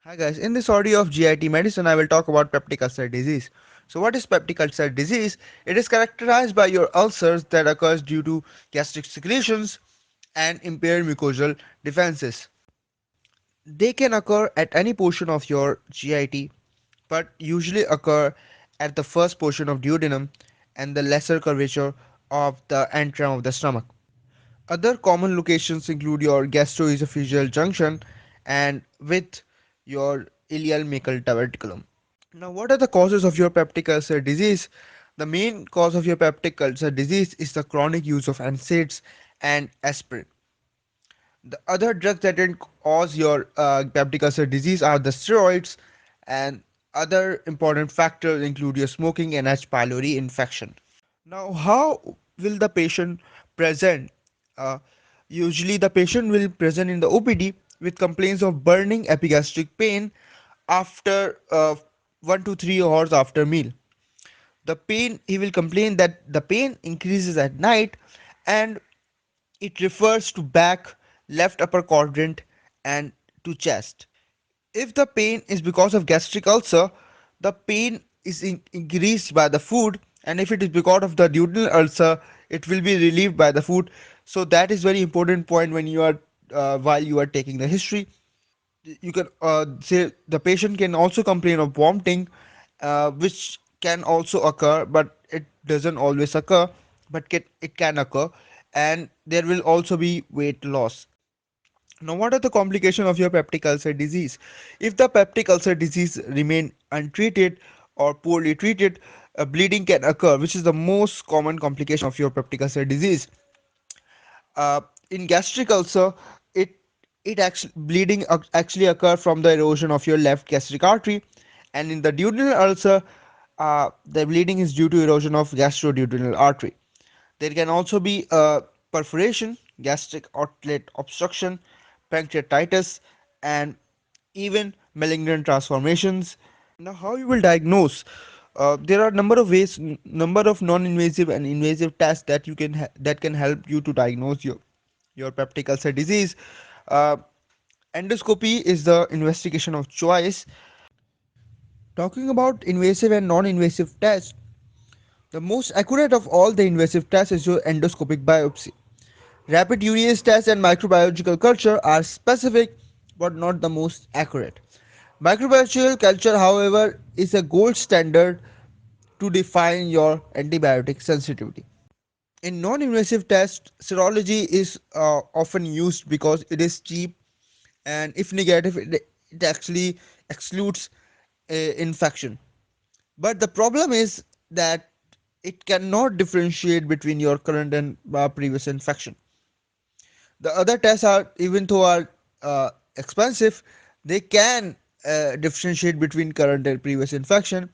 Hi guys, in this audio of GIT medicine, I will talk about peptic ulcer disease. So what is peptic ulcer disease? It is characterized by your ulcers that occurs due to gastric secretions and impaired mucosal defenses. They can occur at any portion of your GIT, but usually occur at the first portion of duodenum and the lesser curvature of the antrum of the stomach. Other common locations include your gastroesophageal junction and with your ileal macal diverticulum. Now, what are the causes of your peptic ulcer disease? The main cause of your peptic ulcer disease is the chronic use of NSAIDs and aspirin. The other drugs that can cause your peptic ulcer disease are the steroids, and other important factors include your smoking and H. pylori infection. Now, how will the patient present? Uh, Usually, the patient will present in the OPD with complaints of burning epigastric pain after 1 to 3 hours after meal. The pain, he will complain that the pain increases at night and it refers to back, left upper quadrant, and to chest. If the pain is because of gastric ulcer, the pain is increased by the food, and if it is because of the duodenal ulcer, it will be relieved by the food. So that is very important point when you are while you are taking the history. You can say the patient can also complain of vomiting, which can also occur, but it doesn't always occur, but it can occur, and there will also be weight loss. Now, what are the complications of your peptic ulcer disease? If the peptic ulcer disease remain untreated or poorly treated, bleeding can occur, which is the most common complication of your peptic ulcer disease. In gastric ulcer, it it actually bleeding actually occur from the erosion of your left gastric artery, and in the duodenal ulcer, the bleeding is due to erosion of gastroduodenal artery. There can also be perforation, gastric outlet obstruction, pancreatitis, and even malignant transformations. Now, how you will diagnose? There are number of ways, number of non-invasive and invasive tests that that can help you to diagnose your peptic ulcer disease. Uh, Endoscopy is the investigation of choice. Talking about invasive and non-invasive tests, the most accurate of all the invasive tests is your endoscopic biopsy. Rapid urease test and microbiological culture are specific but not the most accurate. Microbiological culture, however, is a gold standard to define your antibiotic sensitivity. In non-invasive tests, serology is often used because it is cheap, and if negative, it actually excludes infection. But the problem is that it cannot differentiate between your current and previous infection. The other tests are, even though are expensive, they can differentiate between current and previous infection.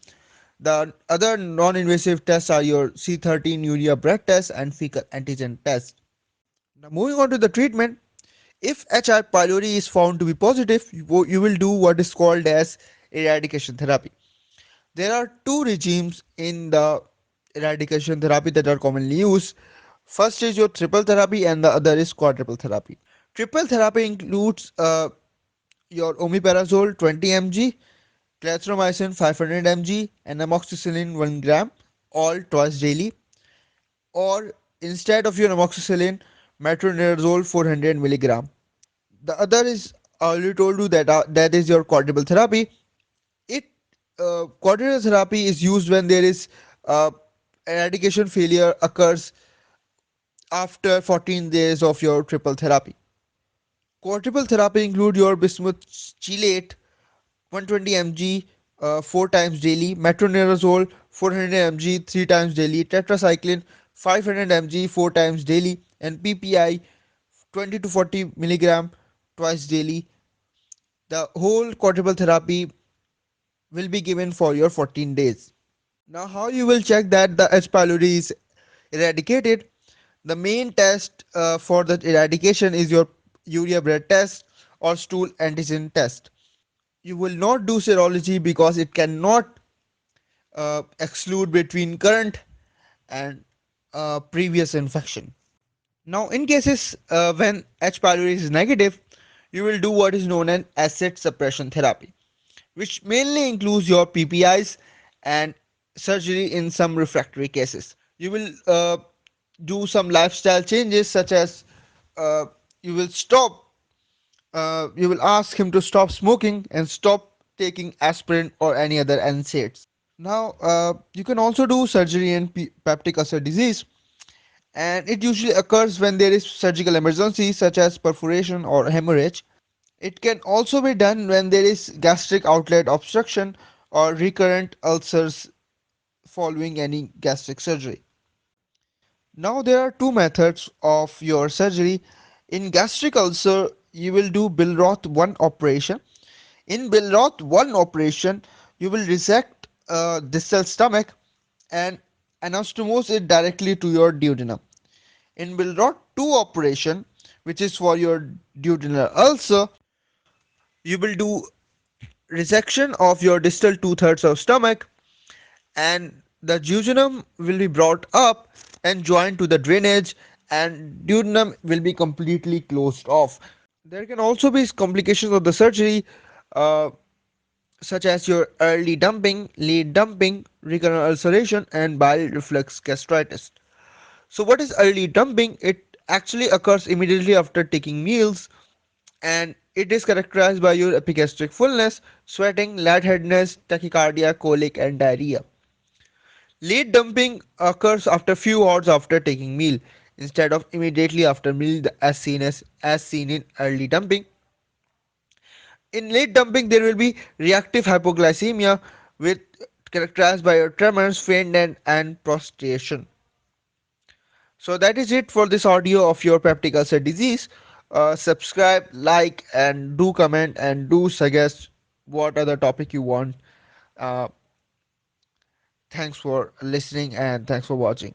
The other non-invasive tests are your C13 urea breath test and fecal antigen test. Now, moving on to the treatment, if HR. pylori is found to be positive, you will do what is called as eradication therapy. There are two regimes in the eradication therapy that are commonly used. First is your triple therapy, and the other is quadruple therapy. Triple therapy includes your omeprazole 20 mg, clarithromycin 500 mg, and amoxicillin 1 gram, all twice daily. Or instead of your amoxicillin, metronidazole 400 milligram. The other is, I already told you that that is your quadruple therapy. It Quadruple therapy is used when there is uh, eradication failure occurs after 14 days of your triple therapy. Quadruple therapy include your bismuth chelate 120 mg 4 times daily, metronidazole 400 mg 3 times daily, tetracycline 500 mg 4 times daily, and PPI 20 to 40 milligram twice daily. The whole quadruple therapy will be given for your 14 days. Now, how you will check that the H. pylori is eradicated? The main test for the eradication is your urea breath test or stool antigen test. You will not do serology because it cannot exclude between current and previous infection. Now, in cases when H. pylori is negative, you will do what is known as acid suppression therapy. which mainly includes your PPIs and surgery in some refractory cases. You will do some lifestyle changes such as uh, you will stop you will ask him to stop smoking and stop taking aspirin or any other NSAIDs. Now, you can also do surgery in peptic ulcer disease, and it usually occurs when there is surgical emergency such as perforation or hemorrhage. It can also be done when there is gastric outlet obstruction or recurrent ulcers following any gastric surgery. Now, there are two methods of your surgery. In gastric ulcer, you will do Billroth 1 operation. In Billroth 1 operation, you will resect distal stomach and anastomose it directly to your duodenum. In Billroth 2 operation, which is for your duodenal ulcer, you will do resection of your distal two-thirds of stomach, and the duodenum will be brought up and joined to the drainage, and duodenum will be completely closed off. There can also be complications of the surgery, uh, such as your early dumping, late dumping, recurrent ulceration, and bile reflux gastritis. So, what is early dumping? It actually occurs immediately after taking meals, and it is characterized by your epigastric fullness, sweating, lightheadedness, tachycardia, colic, and diarrhea. Late dumping occurs after few hours after taking meal instead of immediately after meal as seen in early dumping. In late dumping, there will be reactive hypoglycemia with characterized by your tremors, faintness, and prostration. So that is it for this audio of your peptic ulcer disease. Subscribe, like, and do comment and do suggest what other topic you want. Uh, Thanks for listening and thanks for watching.